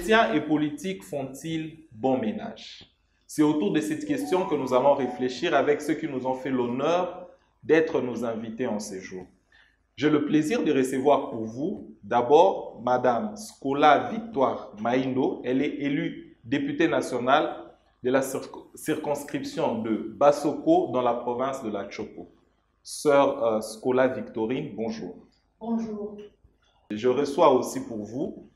chrétiens et politiques font-ils bon ménage? C'est autour de cette question que nous allons réfléchir avec ceux qui nous ont fait l'honneur d'être nos invités en séjour. J'ai le plaisir de recevoir pour vous d'abord Madame Scola Victoire Maindo. Elle est élue députée nationale de la circonscription de Bassoko dans la province de la Chopo. Sœur Scola Victorine, bonjour. Bonjour. Je reçois aussi pour vous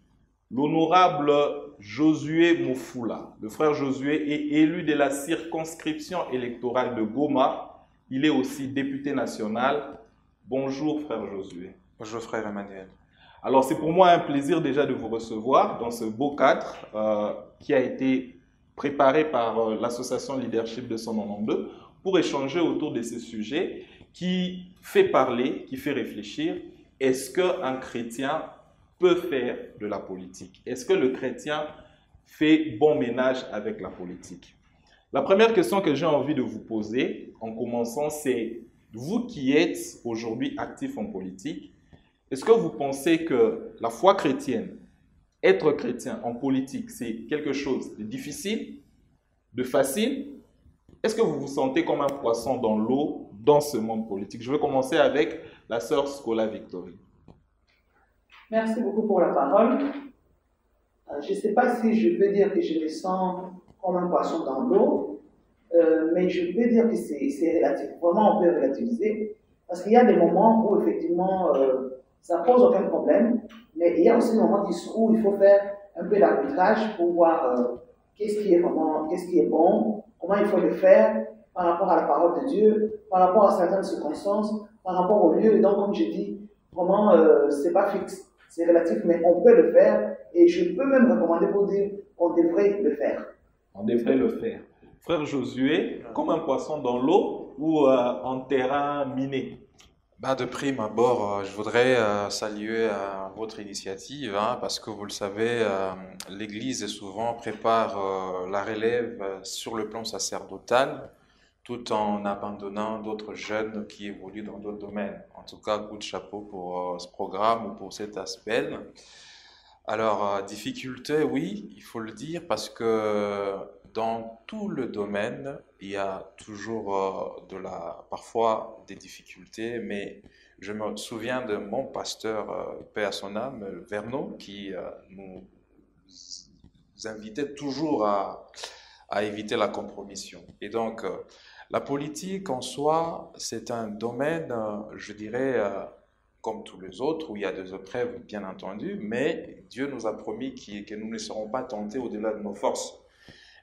l'honorable Josué Mofula. Le frère Josué est élu de la circonscription électorale de Goma. Il est aussi député national. Bonjour frère Josué. Bonjour frère Emmanuel. Alors c'est pour moi un plaisir déjà de vous recevoir dans ce beau cadre qui a été préparé par l'association Leadership 292 pour échanger autour de ces sujets qui fait parler, qui fait réfléchir. Est-ce qu'un chrétien peut faire de la politique? Est-ce que le chrétien fait bon ménage avec la politique? La première question que j'ai envie de vous poser en commençant, c'est vous qui êtes aujourd'hui actif en politique, est-ce que vous pensez que la foi chrétienne, être chrétien en politique, c'est quelque chose de difficile, de facile? Est-ce que vous vous sentez comme un poisson dans l'eau dans ce monde politique? Je vais commencer avec la sœur Scola Victorine. Merci beaucoup pour la parole. Je ne sais pas si je peux dire que je me sens comme un poisson dans l'eau, mais je peux dire que c'est relatif. Vraiment, on peut relativiser. Parce qu'il y a des moments où, effectivement, ça ne pose aucun problème, mais il y a aussi des moments où il faut faire un peu d'arbitrage pour voir qu'est-ce qui est bon, comment il faut le faire par rapport à la parole de Dieu, par rapport à certaines circonstances, par rapport au lieu. Et donc, comme je dis, vraiment, ce n'est pas fixe. C'est relatif, mais on peut le faire et je peux même recommander pour dire qu'on devrait le faire. On devrait le faire. Frère Josué, comme un poisson dans l'eau ou en terrain miné? De prime abord, je voudrais saluer votre initiative, parce que vous le savez, l'Église souvent prépare la relève sur le plan sacerdotal, tout en abandonnant d'autres jeunes qui évoluent dans d'autres domaines. En tout cas, coup de chapeau pour ce programme ou pour cet aspect. Alors, difficulté, oui, il faut le dire, parce que dans tout le domaine, il y a toujours parfois des difficultés, mais je me souviens de mon pasteur, paix à son âme, Vernon, qui nous invitait toujours à éviter la compromission. Et donc, la politique en soi, c'est un domaine, je dirais, comme tous les autres, où il y a des épreuves, bien entendu, mais Dieu nous a promis que nous ne serons pas tentés au-delà de nos forces.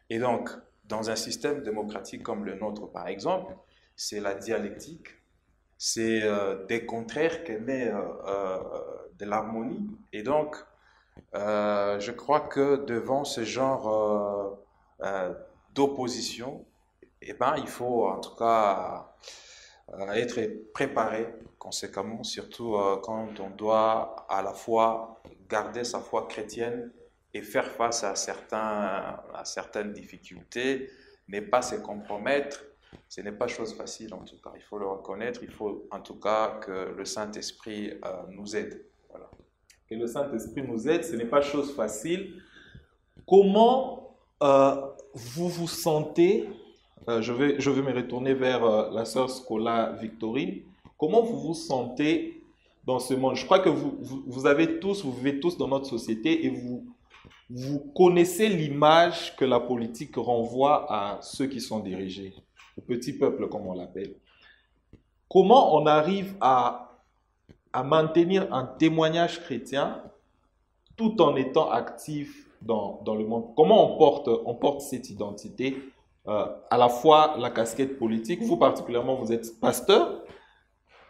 Et donc, dans un système démocratique comme le nôtre, par exemple, c'est la dialectique, c'est des contraires qui naissent de l'harmonie. Et donc, je crois que devant ce genre d'opposition, il faut en tout cas être préparé conséquemment, surtout quand on doit à la fois garder sa foi chrétienne et faire face à certaines difficultés, ne pas se compromettre. Ce n'est pas chose facile en tout cas, il faut le reconnaître, il faut en tout cas que le Saint-Esprit nous aide. Voilà. Que le Saint-Esprit nous aide, ce n'est pas chose facile. Comment vous vous sentez, je vais me retourner vers la sœur Scola Victorine, comment vous vous sentez dans ce monde? Je crois que vous vivez tous dans notre société et vous connaissez l'image que la politique renvoie à ceux qui sont dirigés, au petit peuple comme on l'appelle. Comment on arrive à maintenir un témoignage chrétien tout en étant actif dans le monde? Comment on porte cette identité, à la fois la casquette politique, vous particulièrement vous êtes pasteur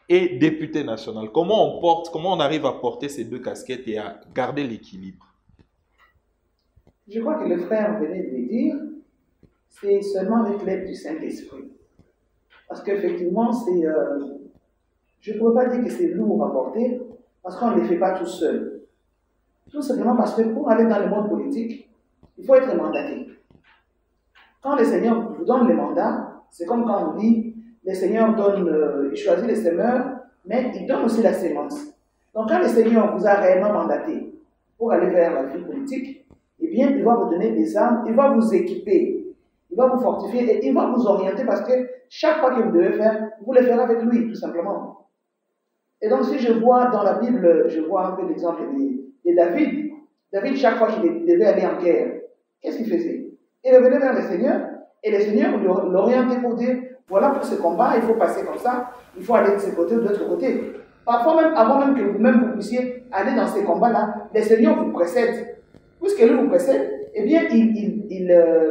et député national. Comment on arrive à porter ces deux casquettes et à garder l'équilibre? Je crois que le frère venait de le dire, c'est seulement avec l'aide du Saint-Esprit. Parce qu'effectivement, je ne peux pas dire que c'est lourd à porter, parce qu'on ne le fait pas tout seul. Tout simplement parce que pour aller dans le monde politique, il faut être mandaté. Quand le Seigneur vous donne le mandat, c'est comme quand on dit, le Seigneur il choisit les semeurs, mais il donne aussi la sémence. Donc quand le Seigneur vous a réellement mandaté pour aller vers la vie politique, eh bien, il va vous donner des armes, il va vous équiper, il va vous fortifier et il va vous orienter parce que chaque pas que vous devez faire, vous le ferez avec lui, tout simplement. Et donc, si je vois dans la Bible, je vois un peu l'exemple de David. David, chaque fois qu'il devait aller en guerre, qu'est-ce qu'il faisait? Il revenait vers le Seigneur et le Seigneur l'orientait pour dire, voilà, pour ce combat, il faut passer comme ça, il faut aller de ce côté ou de l'autre côté. Parfois, même, avant même que vous-même vous puissiez aller dans ces combats-là, le Seigneur vous précède. Puisque lui vous précède, eh bien,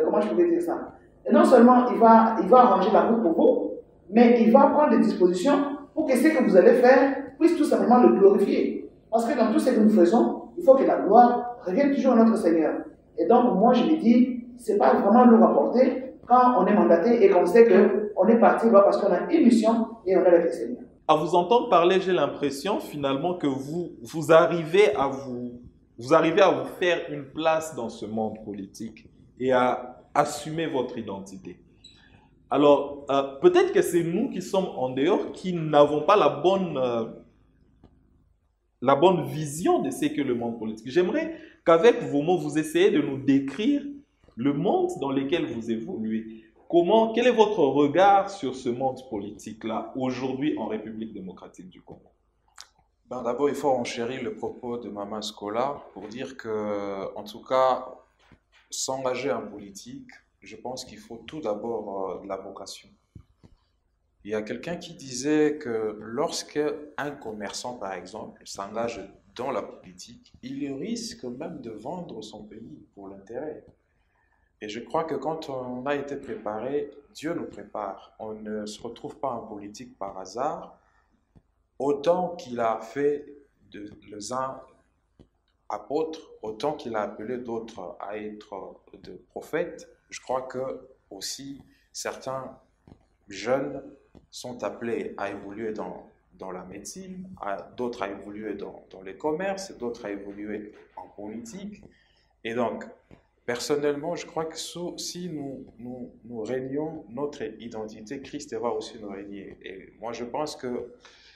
comment je pourrais dire ça? Et non seulement il va arranger la route pour vous, mais il va prendre des dispositions pour que ce que vous allez faire puisse tout simplement le glorifier. Parce que dans tout ce que nous faisons, il faut que la gloire revienne toujours à notre Seigneur. Et donc, moi, je me dis, c'est pas vraiment nous rapporter quand on est mandaté et qu'on sait qu'on est parti parce qu'on a une mission et on est avec le Seigneur. À vous entendre parler, j'ai l'impression finalement que vous arrivez à vous faire une place dans ce monde politique et à assumer votre identité. Alors, peut-être que c'est nous qui sommes en dehors qui n'avons pas la bonne vision de ce qu'est le monde politique. J'aimerais qu'avec vos mots, vous essayez de nous décrire le monde dans lequel vous évoluez. Quel est votre regard sur ce monde politique-là, aujourd'hui en République démocratique du Congo? Ben, d'abord, il faut enchérir le propos de Maman Scola pour dire que, en tout cas, s'engager en politique, je pense qu'il faut tout d'abord de la vocation. Il y a quelqu'un qui disait que lorsque un commerçant, par exemple, s'engage dans la politique, il risque même de vendre son pays pour l'intérêt. Et je crois que quand on a été préparé, Dieu nous prépare. On ne se retrouve pas en politique par hasard. Autant qu'il a fait les uns apôtres, autant qu'il a appelé d'autres à être de prophètes, je crois que aussi certains jeunes sont appelés à évoluer dans la médecine, d'autres à évoluer dans les commerces, d'autres à évoluer en politique. Et donc, personnellement, je crois que si nous régnons notre identité, Christ va aussi nous régner. Et moi, je pense que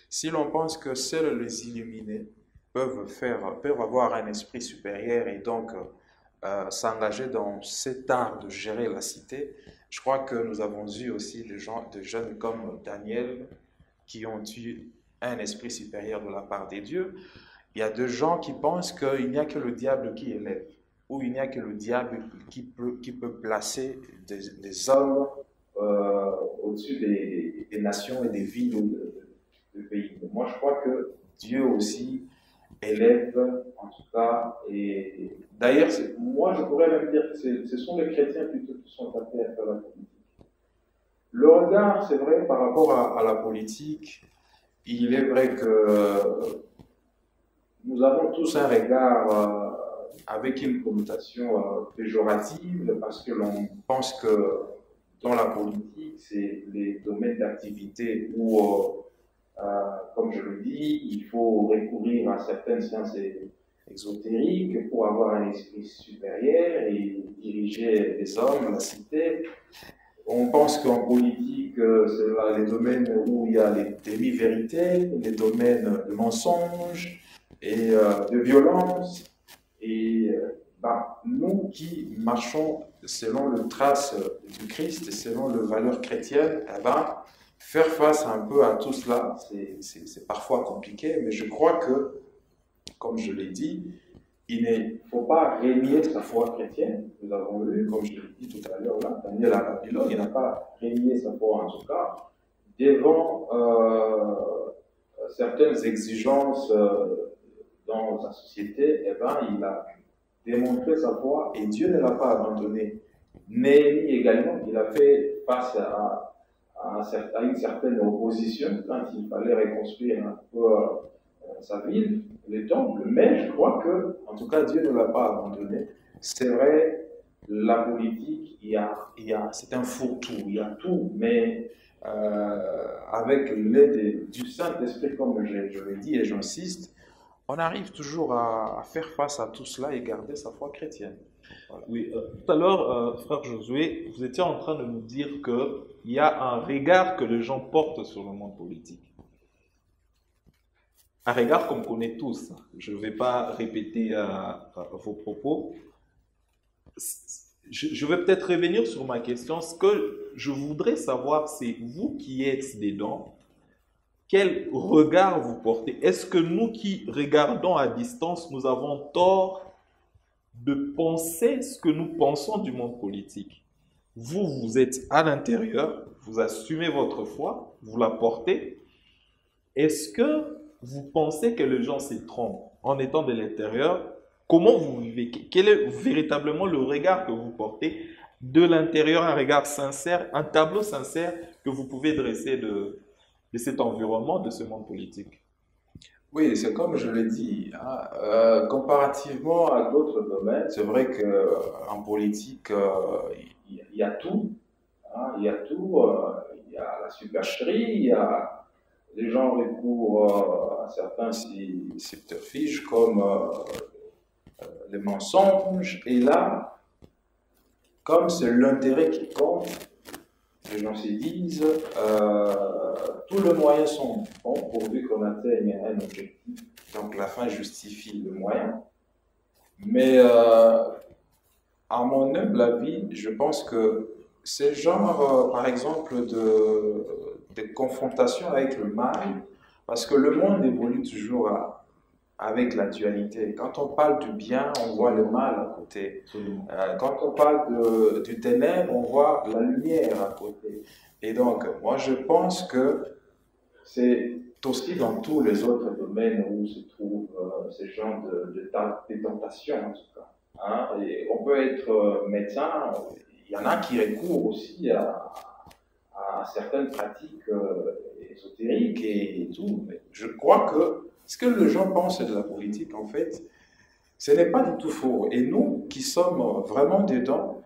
si l'on pense que seuls les illuminés peuvent avoir un esprit supérieur et donc s'engager dans cet art de gérer la cité, je crois que nous avons eu aussi des jeunes comme Daniel qui ont eu un esprit supérieur de la part des dieux. Il y a des gens qui pensent qu'il n'y a que le diable qui élève, ou il n'y a que le diable qui peut placer des hommes au-dessus des nations et des villes ou de pays. Moi, je crois que Dieu aussi élève, en tout cas, et d'ailleurs, moi, je pourrais même dire que ce sont les chrétiens plutôt qui sont appelés à faire la politique. Le regard, c'est vrai, par rapport à la politique, il est vrai que nous avons tous un regard avec une connotation péjorative, parce que l'on pense que dans la politique, c'est les domaines d'activité où comme je le dis, il faut recourir à certaines sciences exotériques pour avoir un esprit supérieur et diriger les hommes, la cité. On pense qu'en politique, c'est les domaines où il y a les demi-vérités, les domaines de mensonges et de violence. Et nous qui marchons selon le trace du Christ et selon les valeurs chrétiennes, faire face un peu à tout cela, c'est parfois compliqué, mais je crois que, comme je l'ai dit, il ne faut pas renier sa foi chrétienne. Nous avons vu, comme je l'ai dit tout à l'heure, là, Daniel à Babylone, il n'a pas renié sa foi en tout cas, devant certaines exigences dans sa société, il a démontré sa foi et Dieu ne l'a pas abandonné. Néhémie également, il a fait face à une certaine opposition quand il fallait reconstruire un peu sa ville, les temples, mais je crois que, en tout cas, Dieu ne l'a pas abandonné. C'est vrai, la politique, c'est un fourre-tout, il y a tout, mais avec l'aide du Saint-Esprit, comme je l'ai dit et j'insiste, on arrive toujours à faire face à tout cela et garder sa foi chrétienne. Voilà. Oui, tout à l'heure, frère Josué, vous étiez en train de nous dire qu'il y a un regard que les gens portent sur le monde politique. Un regard qu'on connaît tous. Je ne vais pas répéter vos propos, je vais peut-être revenir sur ma question. Ce que je voudrais savoir, c'est vous qui êtes dedans, quel regard vous portez? Est-ce que nous qui regardons à distance, nous avons tort de penser ce que nous pensons du monde politique? Vous, vous êtes à l'intérieur, vous assumez votre foi, vous la portez. Est-ce que vous pensez que les gens se trompent en étant de l'intérieur? Comment vous vivez? Quel est véritablement le regard que vous portez de l'intérieur, un regard sincère, un tableau sincère que vous pouvez dresser de cet environnement, de ce monde politique? Oui, c'est comme je l'ai dit, hein, comparativement à d'autres domaines, c'est vrai qu'en politique, il y a tout, hein, il y a tout, il y a la supercherie, il y a les gens recourent à certains subterfuges comme les mensonges, et là, comme c'est l'intérêt qui compte, les gens se disent tous les moyens sont bons pourvu qu'on atteigne un objectif. Donc la fin justifie le moyen. Mais à mon humble avis, je pense que ce genre, par exemple, de confrontation avec le mal, parce que le monde évolue toujours avec la dualité. Quand on parle du bien, on voit le mal à côté. Quand on parle du ténèbre, on voit la lumière à côté. Et donc, moi, je pense que c'est aussi dans tous les autres domaines où se trouvent ce genre de tentations, en tout cas. Hein? Et on peut être médecin, il y en a qui recourent aussi à certaines pratiques ésotériques et tout. Mais je crois que ce que les gens pensent de la politique, en fait, ce n'est pas du tout faux. Et nous qui sommes vraiment dedans,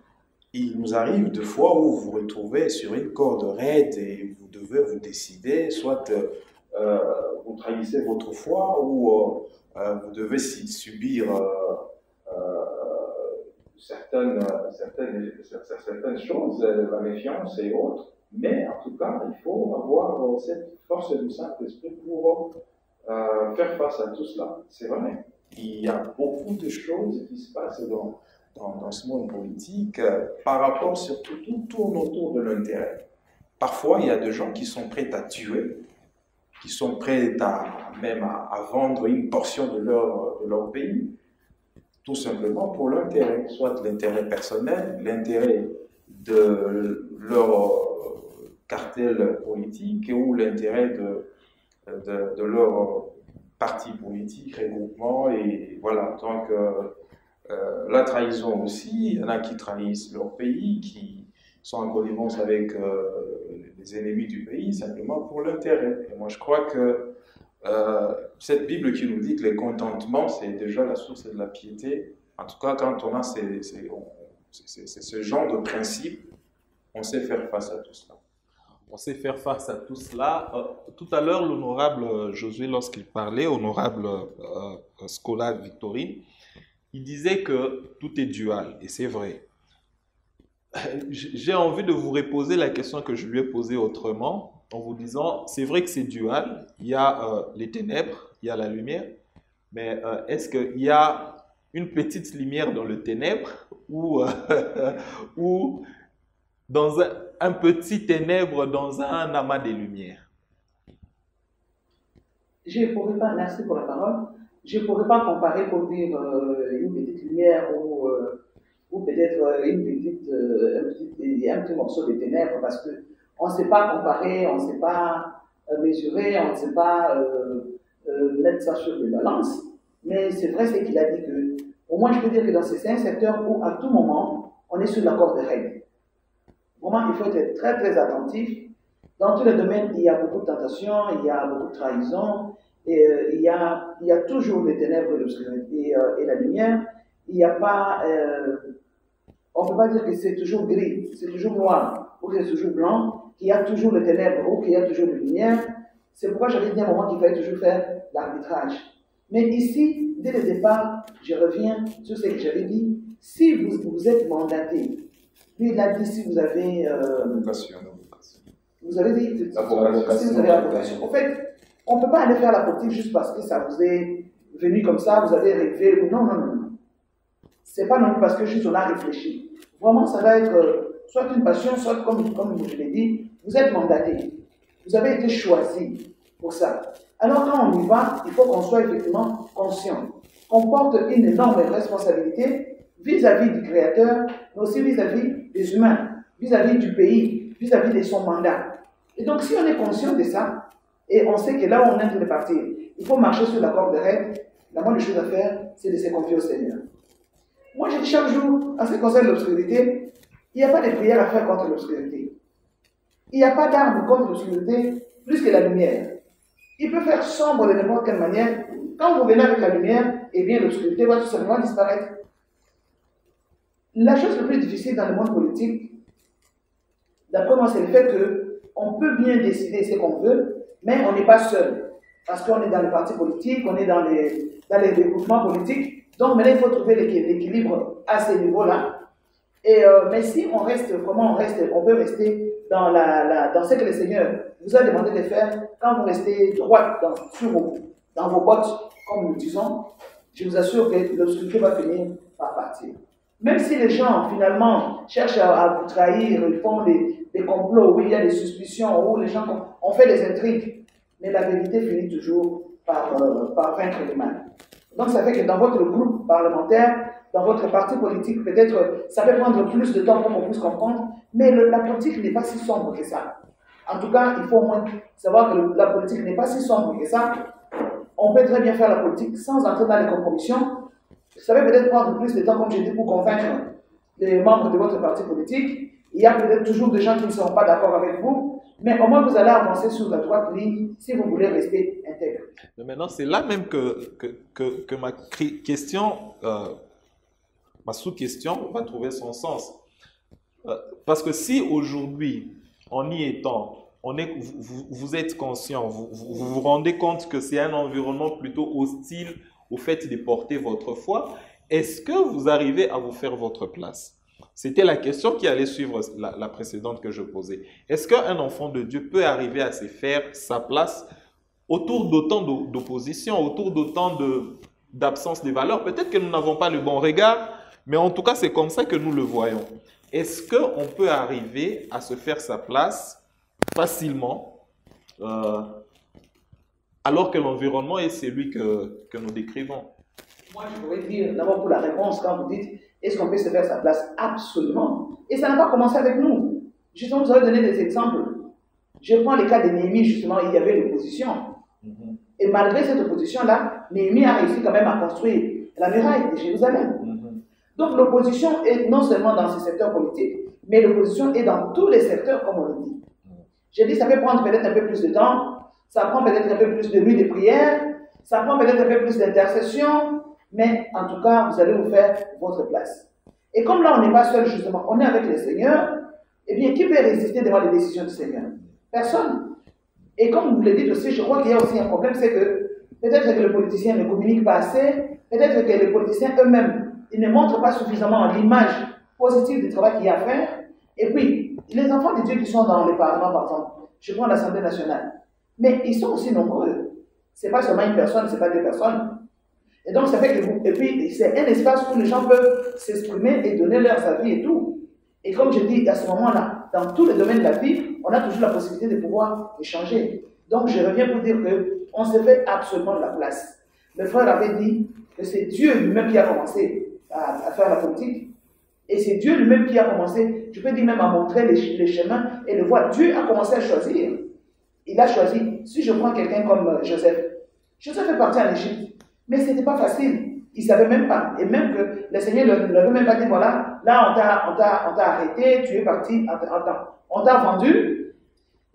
il nous arrive de fois où vous vous retrouvez sur une corde raide et vous devez vous décider, soit vous trahissez votre foi ou vous devez subir certaines choses, la méfiance et autres. Mais en tout cas, il faut avoir cette force du Saint-Esprit pour faire face à tout cela. C'est vrai. Il y a beaucoup de choses qui se passent dans ce monde politique par rapport, surtout, tout tourne autour de l'intérêt. Parfois, il y a des gens qui sont prêts à tuer, qui sont prêts même à vendre une portion de leur pays, tout simplement pour l'intérêt, soit l'intérêt personnel, l'intérêt de leur cartel politique ou l'intérêt de leur parti politique, regroupement, et voilà. Donc, la trahison aussi, il y en a qui trahissent leur pays, qui sont en connivence avec les ennemis du pays, simplement pour l'intérêt. Et moi, je crois que cette Bible qui nous dit que le contentement, c'est déjà la source de la piété. En tout cas, quand on a ce genre de principe, on sait faire face à tout cela. On sait faire face à tout cela. Tout à l'heure, l'honorable Josué, lorsqu'il parlait, honorable Scola Victorine, il disait que tout est dual, et c'est vrai. J'ai envie de vous reposer la question que je lui ai posée autrement, en vous disant, c'est vrai que c'est dual, il y a les ténèbres, il y a la lumière, mais est-ce qu'il y a une petite lumière dans le ténèbre ou dans un petit ténèbre dans un amas de lumière? Je ne pourrais pas, merci pour la parole, je ne pourrais pas comparer pour dire une petite lumière ou peut-être un petit morceau de ténèbres, parce qu'on ne sait pas comparer, on ne sait pas mesurer, on ne sait pas mettre ça sur des balances. Mais c'est vrai ce qu'il a dit que, au moins je peux dire que c'est un secteur où à tout moment, on est sur la corde raide. Vraiment, il faut être très très attentif. Dans tous les domaines, il y a beaucoup de tentations, il y a beaucoup de trahison, et il y a toujours les ténèbres et la lumière. Il n'y a pas, on ne peut pas dire que c'est toujours gris, c'est toujours noir, ou que c'est toujours blanc, qu'il y a toujours les ténèbres, ou qu'il y a toujours la lumière. C'est pourquoi j'avais dit à un moment qu'il fallait toujours faire l'arbitrage. Mais ici, dès le départ, je reviens sur ce que j'avais dit. Si vous êtes mandaté, lui il a dit si vous avez... vous avez dit si vous avez la vocation. En fait, on ne peut pas aller faire la politique juste parce que ça vous est venu comme ça, vous avez rêvé. Non, non, non. C'est pas non plus parce que juste on a réfléchi. Vraiment, ça va être soit une passion, soit comme je l'ai dit, vous êtes mandaté. Vous avez été choisi pour ça. Alors quand on y va, il faut qu'on soit effectivement conscient, qu'on porte une énorme responsabilité vis-à-vis du Créateur, mais aussi vis-à-vis des humains, vis-à-vis du pays, vis-à-vis de son mandat. Et donc si on est conscient de ça, et on sait que là où on est en train de partir, il faut marcher sur la corde de raide, la moindre chose à faire, c'est de se confier au Seigneur. Moi, je dis chaque jour, en ce qui concerne l'obscurité, il n'y a pas de prière à faire contre l'obscurité. Il n'y a pas d'arme contre l'obscurité plus que la lumière. Il peut faire sombre de n'importe quelle manière. Quand vous venez avec la lumière, eh bien l'obscurité va tout simplement disparaître. La chose la plus difficile dans le monde politique, d'après moi, c'est le fait qu'on peut bien décider ce qu'on veut, mais on n'est pas seul. Parce qu'on est dans les partis politiques, on est dans les regroupements politiques. Donc maintenant, il faut trouver l'équilibre à ce niveau-là. Mais si on reste, comment on reste? On peut rester dans ce que le Seigneur vous a demandé de faire quand vous restez droit dans vos bottes, comme nous disons. Je vous assure que l'obscurité va finir par partir. Même si les gens, finalement, cherchent à vous trahir, ils font des complots où il y a des suspicions, où les gens ont fait des intrigues, mais la vérité finit toujours par vaincre le mal. Donc ça fait que dans votre groupe parlementaire, dans votre parti politique, peut-être ça peut prendre plus de temps pour qu'on puisse comprendre, mais la politique n'est pas si sombre que ça. En tout cas, il faut au moins savoir que la politique n'est pas si sombre que ça. On peut très bien faire la politique sans entrer dans les compromissions. Ça va peut-être prendre plus de temps, comme j'ai dit, pour convaincre les membres de votre parti politique. Il y a peut-être toujours des gens qui ne seront pas d'accord avec vous, mais au moins vous allez avancer sur la droite ligne si vous voulez rester intègre. Mais maintenant, c'est là même que ma question, ma sous-question va trouver son sens. Parce que si aujourd'hui, en y étant, vous êtes conscient, vous vous rendez compte que c'est un environnement plutôt hostile au fait de porter votre foi, est-ce que vous arrivez à vous faire votre place? C'était la question qui allait suivre la précédente que je posais. Est-ce qu'un enfant de Dieu peut arriver à se faire sa place autour d'autant d'opposition, autour d'autant d'absence de valeurs? Peut-être que nous n'avons pas le bon regard, mais en tout cas, c'est comme ça que nous le voyons. Est-ce qu'on peut arriver à se faire sa place facilement alors que l'environnement est celui que nous décrivons? Moi, je pourrais dire, d'abord pour la réponse, quand vous dites, est-ce qu'on peut se faire sa place? Absolument. Et ça n'a pas commencé avec nous. Justement, vous avez donné des exemples. Je prends le cas de Néhémie, justement, il y avait l'opposition. Et malgré cette opposition-là, Néhémie a réussi quand même à construire la muraille de Jérusalem. Donc l'opposition est non seulement dans ce secteur politique, mais l'opposition est dans tous les secteurs, comme on le dit. J'ai dit, ça peut prendre peut-être un peu plus de temps, ça prend peut-être un peu plus de nuits de prière, ça prend peut-être un peu plus d'intercession, mais en tout cas, vous allez vous faire votre place. Et comme là, on n'est pas seul, justement, on est avec le Seigneur, eh bien, qui peut résister devant les décisions du Seigneur? Personne. Et comme vous le dites aussi, je crois qu'il y a aussi un problème, c'est que peut-être que les politiciens ne communiquent pas assez, peut-être que les politiciens eux-mêmes, ils ne montrent pas suffisamment l'image positive du travail qu'il y a à faire. Et puis, les enfants de Dieu qui sont dans le Parlement, par exemple, je prends l'Assemblée nationale, mais ils sont aussi nombreux. Ce n'est pas seulement une personne, ce n'est pas deux personnes. Et donc, ça fait que et puis, c'est un espace où les gens peuvent s'exprimer et donner leurs avis et tout. Et comme je dis, à ce moment-là, dans tous les domaines de la vie, on a toujours la possibilité de pouvoir échanger. Donc, je reviens pour dire qu'on se fait absolument de la place. Le frère avait dit que c'est Dieu lui-même qui a commencé à faire la politique. Et c'est Dieu lui-même qui a commencé, je peux dire même à montrer les chemins et le voir. Dieu a commencé à choisir. Il a choisi. Si je prends quelqu'un comme Joseph, Joseph est parti en Égypte, mais ce n'était pas facile. Il ne savait même pas. Et même que le Seigneur ne lui avait même pas dit, voilà, là on t'a arrêté, tu es parti, on t'a vendu,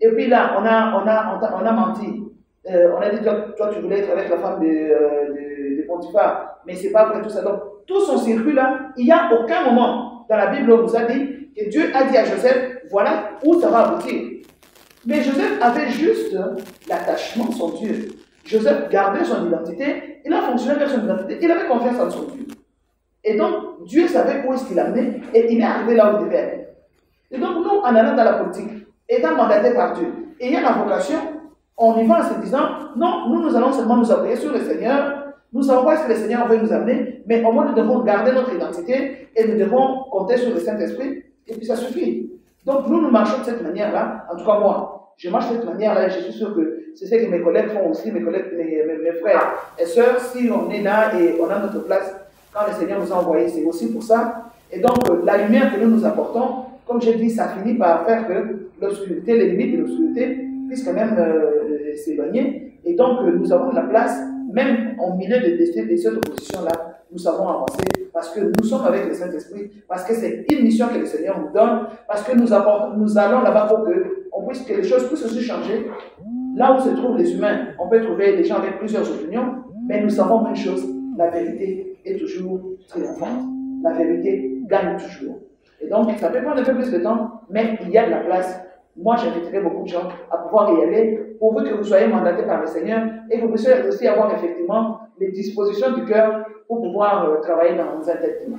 et puis là on a menti. On a dit, toi tu voulais être avec la femme de Potiphar, mais ce n'est pas vrai tout ça. Donc, tout son circuit là, il n'y a aucun moment dans la Bible où on nous a dit que Dieu a dit à Joseph, voilà où ça va aboutir. Mais Joseph avait juste l'attachement à son Dieu. Joseph gardait son identité, il a fonctionné avec son identité, il avait confiance en son Dieu. Et donc, Dieu savait où est-ce qu'il l'amenait et il est arrivé là où il devait aller. Et donc, nous, en allant dans la politique, étant mandatés par Dieu, ayant la vocation, on y va en se disant, non, nous allons seulement nous appuyer sur le Seigneur, Nous savons pas ce que le Seigneur veut nous amener, mais au moins nous devons garder notre identité et nous devons compter sur le Saint-Esprit, et puis ça suffit. Donc nous marchons de cette manière-là, en tout cas moi, je marche de cette manière-là, et je suis sûr que c'est ce que mes collègues font aussi, mes frères et sœurs, si on est là et on a notre place, quand le Seigneur nous a envoyés, c'est aussi pour ça. Et donc la lumière que nous apportons, comme j'ai dit, ça finit par faire que l'obscurité, les limites de l'obscurité puissent quand même s'éloigner. Et donc nous avons de la place, même au milieu de cette opposition-là, nous savons avancer parce que nous sommes avec le Saint-Esprit, parce que c'est une mission que le Seigneur nous donne, parce que nous allons là-bas pour que les choses puissent aussi changer. Là où se trouvent les humains, on peut trouver des gens avec plusieurs opinions, mais nous savons une chose, la vérité est toujours triomphante. La vérité gagne toujours. Et donc, ça peut prendre un peu plus de temps, mais il y a de la place. Moi, j'inviterai beaucoup de gens à pouvoir y aller, pourvu que vous soyez mandatés par le Seigneur et que vous puissiez aussi avoir effectivement les dispositions du cœur pour pouvoir travailler dans un tel climat.